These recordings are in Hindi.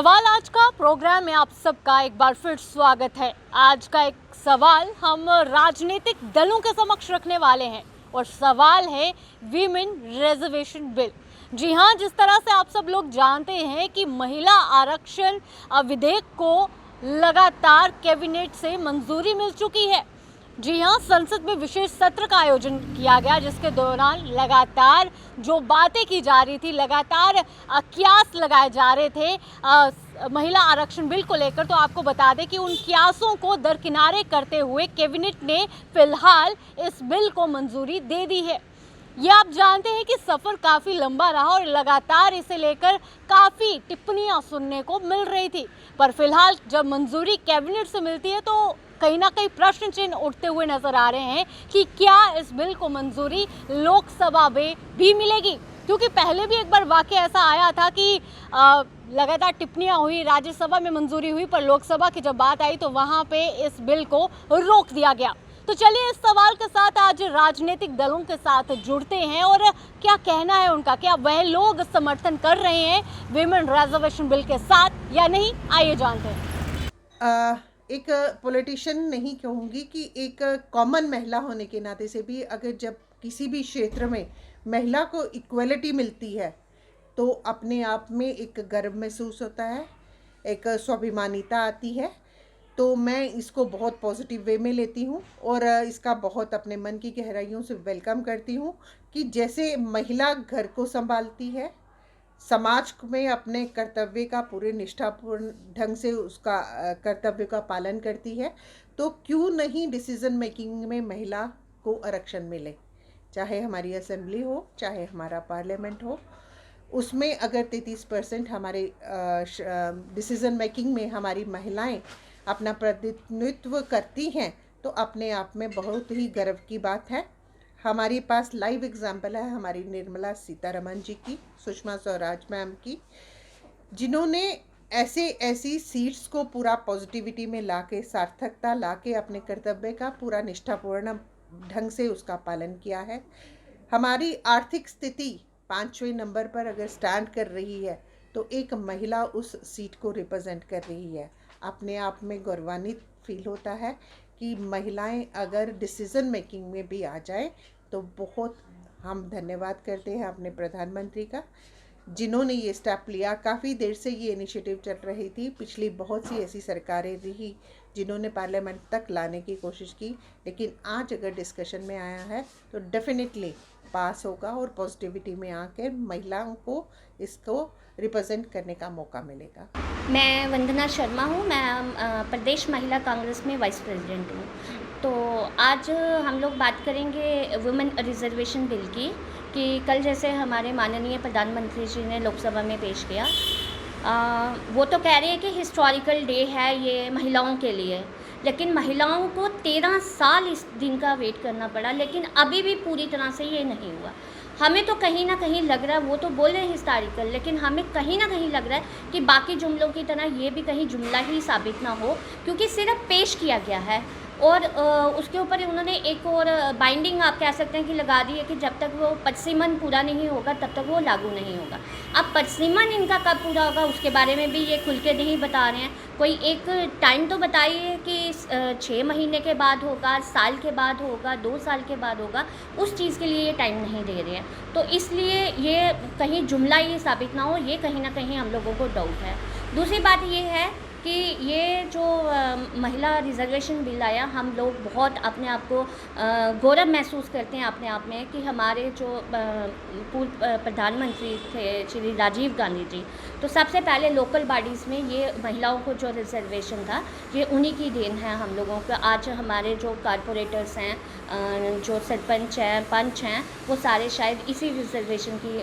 सवाल आज का प्रोग्राम में आप सबका एक बार फिर स्वागत है। आज का एक सवाल हम राजनीतिक दलों के समक्ष रखने वाले हैं और सवाल है वीमेन रिजर्वेशन बिल। जी हाँ, जिस तरह से आप सब लोग जानते हैं कि महिला आरक्षण विधेयक को लगातार कैबिनेट से मंजूरी मिल चुकी है। जी हाँ, संसद में विशेष सत्र का आयोजन किया गया जिसके दौरान लगातार जो बातें की जा रही थी, लगातार क्यास लगाए जा रहे थे महिला आरक्षण बिल को लेकर। तो आपको बता दें कि उन क्यासों को दरकिनारे करते हुए कैबिनेट ने फिलहाल इस बिल को मंजूरी दे दी है। ये आप जानते हैं कि सफ़र काफ़ी लंबा रहा और लगातार इसे लेकर काफ़ी टिप्पणियां सुनने को मिल रही थी, पर फिलहाल जब मंजूरी कैबिनेट से मिलती है तो कहीं ना कहीं प्रश्न चिन्ह उठते हुए नजर आ रहे हैं कि क्या इस बिल को मंजूरी लोकसभा में भी मिलेगी। क्योंकि पहले भी एक बार वाकया ऐसा आया था कि लगातार टिप्पणियां हुई, राज्यसभा में मंजूरी हुई, पर लोकसभा की जब बात आई तो वहां पे इस बिल को रोक दिया गया। तो चलिए इस सवाल के साथ आज राजनीतिक दलों के साथ जुड़ते हैं और क्या कहना है उनका, क्या वह लोग समर्थन कर रहे हैं विमेन रिजर्वेशन बिल के साथ या नहीं, आइए जानते हैं। एक पॉलिटिशियन नहीं कहूँगी कि एक कॉमन महिला होने के नाते से भी अगर जब किसी भी क्षेत्र में महिला को इक्वलिटी मिलती है तो अपने आप में एक गर्व महसूस होता है, एक स्वाभिमानिता आती है। तो मैं इसको बहुत पॉजिटिव वे में लेती हूँ और इसका बहुत अपने मन की गहराइयों से वेलकम करती हूँ कि जैसे महिला घर को संभालती है, समाज में अपने कर्तव्य का पूरे निष्ठापूर्ण ढंग से उसका कर्तव्य का पालन करती है, तो क्यों नहीं डिसीजन मेकिंग में महिला को आरक्षण मिले। चाहे हमारी असेंबली हो, चाहे हमारा पार्लियामेंट हो, उसमें अगर 33% हमारे डिसीजन मेकिंग में हमारी महिलाएं अपना प्रतिनिधित्व करती हैं तो अपने आप में बहुत ही गर्व की बात है। हमारे पास लाइव एग्जाम्पल है हमारी निर्मला सीतारमण जी की, सुषमा स्वराज मैम की, जिन्होंने ऐसी सीट्स को पूरा पॉजिटिविटी में लाके, सार्थकता लाके अपने कर्तव्य का पूरा निष्ठापूर्ण ढंग से उसका पालन किया है। हमारी आर्थिक स्थिति 5वें नंबर पर अगर स्टैंड कर रही है तो एक महिला उस सीट को रिप्रेजेंट कर रही है। अपने आप में गौरवान्वित फील होता है कि महिलाएं अगर डिसीज़न मेकिंग में भी आ जाए तो बहुत हम धन्यवाद करते हैं अपने प्रधानमंत्री का, जिन्होंने ये स्टेप लिया। काफ़ी देर से ये इनिशिएटिव चल रही थी, पिछली बहुत सी ऐसी सरकारें रही जिन्होंने पार्लियामेंट तक लाने की कोशिश की, लेकिन आज अगर डिस्कशन में आया है तो डेफिनेटली पास होगा और पॉजिटिविटी में आकर महिलाओं को इसको रिप्रेजेंट करने का मौका मिलेगा। मैं वंदना शर्मा हूँ, मैं प्रदेश महिला कांग्रेस में वाइस प्रेसिडेंट हूँ। तो आज हम लोग बात करेंगे वुमेन रिजर्वेशन बिल की, कि कल जैसे हमारे माननीय प्रधानमंत्री जी ने लोकसभा में पेश किया, वो तो कह रहे हैं कि हिस्टोरिकल डे है ये महिलाओं के लिए, लेकिन महिलाओं को 13 साल इस दिन का वेट करना पड़ा, लेकिन अभी भी पूरी तरह से ये नहीं हुआ। हमें तो कहीं ना कहीं लग रहा है, वो तो बोल रहे हैं हिस्टोरिकल, लेकिन हमें कहीं ना कहीं लग रहा है कि बाकी जुमलों की तरह ये भी कहीं जुमला ही साबित ना हो, क्योंकि सिर्फ पेश किया गया है और उसके ऊपर उन्होंने एक और बाइंडिंग आप कह सकते हैं कि लगा दी है कि जब तक वो परिसीमन पूरा नहीं होगा तब तक वो लागू नहीं होगा। अब परिसीमन इनका कब पूरा होगा उसके बारे में भी ये खुल के नहीं बता रहे हैं। कोई एक टाइम तो बताइए कि 6 महीने के बाद होगा, साल के बाद होगा, 2 साल के बाद होगा, उस चीज़ के लिए ये टाइम नहीं दे रहे हैं। तो इसलिए ये कहीं जुमला ये साबित ना हो, ये कहीं ना कहीं हम लोगों को डाउट है। दूसरी बात ये है कि ये जो महिला रिजर्वेशन बिल आया, हम लोग बहुत अपने आप को गौरव महसूस करते हैं अपने आप में कि हमारे जो पूर्व प्रधानमंत्री थे श्री राजीव गांधी जी, तो सबसे पहले लोकल बॉडीज़ में ये महिलाओं को जो रिजर्वेशन था ये उन्हीं की देन है हम लोगों का। आज हमारे जो कारपोरेटर्स हैं, जो सरपंच हैं, पंच हैं, वो सारे शायद इसी रिजर्वेशन की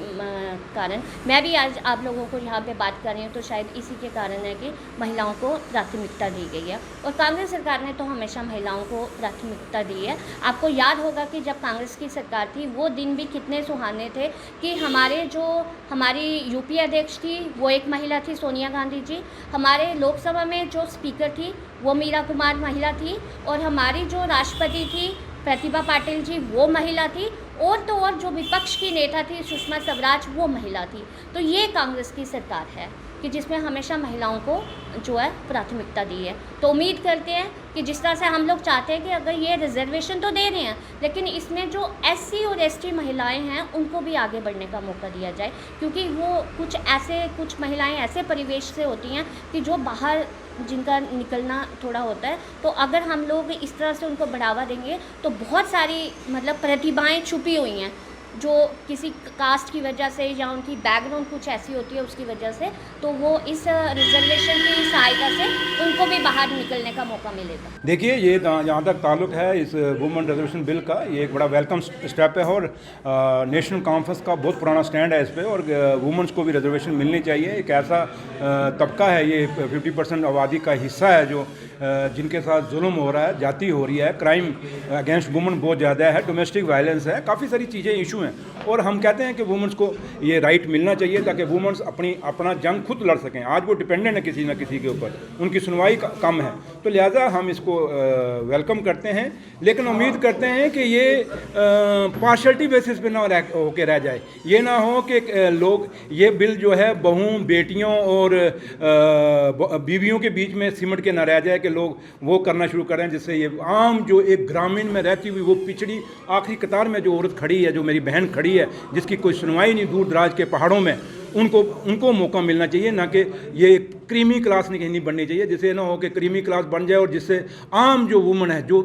कारण, मैं भी आज आप लोगों को यहाँ पे बात कर रही हूँ तो शायद इसी के कारण है कि महिलाओं को प्राथमिकता दी गई है। और कांग्रेस सरकार ने तो हमेशा महिलाओं को प्राथमिकता दी है। आपको याद होगा कि जब कांग्रेस की सरकार थी वो दिन भी कितने सुहाने थे कि हमारी यूपी अध्यक्ष थी वो एक महिला थी, सोनिया गांधी जी। हमारे लोकसभा में जो स्पीकर थी वो मीरा कुमार महिला थी, और हमारी जो राष्ट्रपति थी प्रतिभा पाटिल जी वो महिला थी, और तो और जो विपक्ष की नेता थी सुषमा स्वराज वो महिला थी। तो ये कांग्रेस की सरकार है। कि जिसमें हमेशा महिलाओं को जो है प्राथमिकता दी है। तो उम्मीद करते हैं कि जिस तरह से हम लोग चाहते हैं कि अगर ये रिजर्वेशन तो दे रहे हैं, लेकिन इसमें जो SC और ST महिलाएं हैं उनको भी आगे बढ़ने का मौका दिया जाए, क्योंकि वो कुछ महिलाएं ऐसे परिवेश से होती हैं कि जो बाहर जिनका निकलना थोड़ा होता है। तो अगर हम लोग इस तरह से उनको बढ़ावा देंगे तो बहुत सारी मतलब प्रतिभाएं छुपी हुई हैं जो किसी कास्ट की वजह से या उनकी बैकग्राउंड कुछ ऐसी होती है उसकी वजह से, तो वो इस रिजर्वेशन की सहायता से उनको भी बाहर निकलने का मौका मिलेगा। देखिए, ये जहाँ तक ताल्लुक है इस वुमेन रिजर्वेशन बिल का, ये एक बड़ा वेलकम स्टेप है और नेशनल कॉन्फ्रेंस का बहुत पुराना स्टैंड है इस पर, और वुमेंस को भी रिजर्वेशन मिलनी चाहिए। एक ऐसा तबका है, ये 50% आबादी का हिस्सा है जो जिनके साथ जुल्म हो रहा है, जाति हो रही है, क्राइम अगेंस्ट वुमेन बहुत ज़्यादा है, डोमेस्टिक वायलेंस है, काफ़ी सारी चीज़ें इशू हैं। और हम कहते हैं कि वुमेंस को ये राइट मिलना चाहिए ताकि वुमेंस अपना जंग खुद लड़ सकें। आज वो डिपेंडेंट है किसी न किसी के ऊपर, उनकी सुनवाई कम है, तो लिहाजा हम इसको वेलकम करते हैं, लेकिन उम्मीद करते हैं कि ये पार्शलिटी बेसिस पे ना होके रह जाए। ये ना हो कि लोग ये बिल जो है बहुओं, बेटियों और बीवियों के बीच में सिमट के ना रह जाए कि लोग वो करना शुरू करें जिससे ये आम जो एक ग्रामीण में रहती हुई वो पिछड़ी आखिरी कतार में जो औरत खड़ी है, जो मेरी बहन खड़ी है, जिसकी कोई सुनवाई नहीं दूर दराज के पहाड़ों में, उनको मौका मिलना चाहिए, ना कि ये क्रीमी क्लास नहीं बननी चाहिए, जिससे ना हो कि क्रीमी क्लास बन जाए और जिससे आम जो वुमन है जो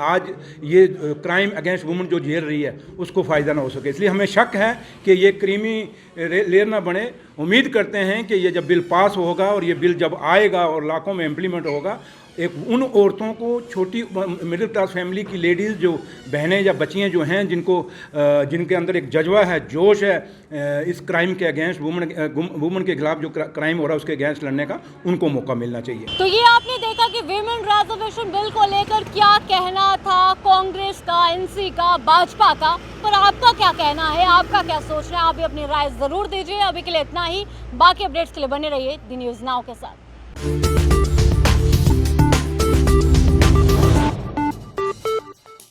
आज ये क्राइम अगेंस्ट वुमन जो झेल रही है उसको फ़ायदा ना हो सके। इसलिए हमें शक है कि ये क्रीमी लेयर ना बने। उम्मीद करते हैं कि ये जब बिल पास होगा और ये बिल जब आएगा और लाखों में इम्प्लीमेंट होगा, एक उन औरतों को, छोटी मिडिल क्लास फैमिली की लेडीज़ जो बहनें या बच्चियाँ जो हैं जिनके अंदर एक जज्बा है, जोश है इस क्राइम के अगेंस्ट, वुमन के खिलाफ जो क्राइम हो रहा है उसके अगेंस्ट लड़ने का, उनको मौका मिलना चाहिए। तो ये आपने देखा कि विमेन रिजर्वेशन बिल को लेकर क्या कहना था कांग्रेस का, NC का, भाजपा का, पर आपका क्या कहना है, आपका क्या सोचना है, आप भी अपनी राय ज़रूर दीजिए। अभी के लिए इतना ही, बाकी अपडेट्स के लिए बने रहिए दी न्यूज़ नाउ के साथ।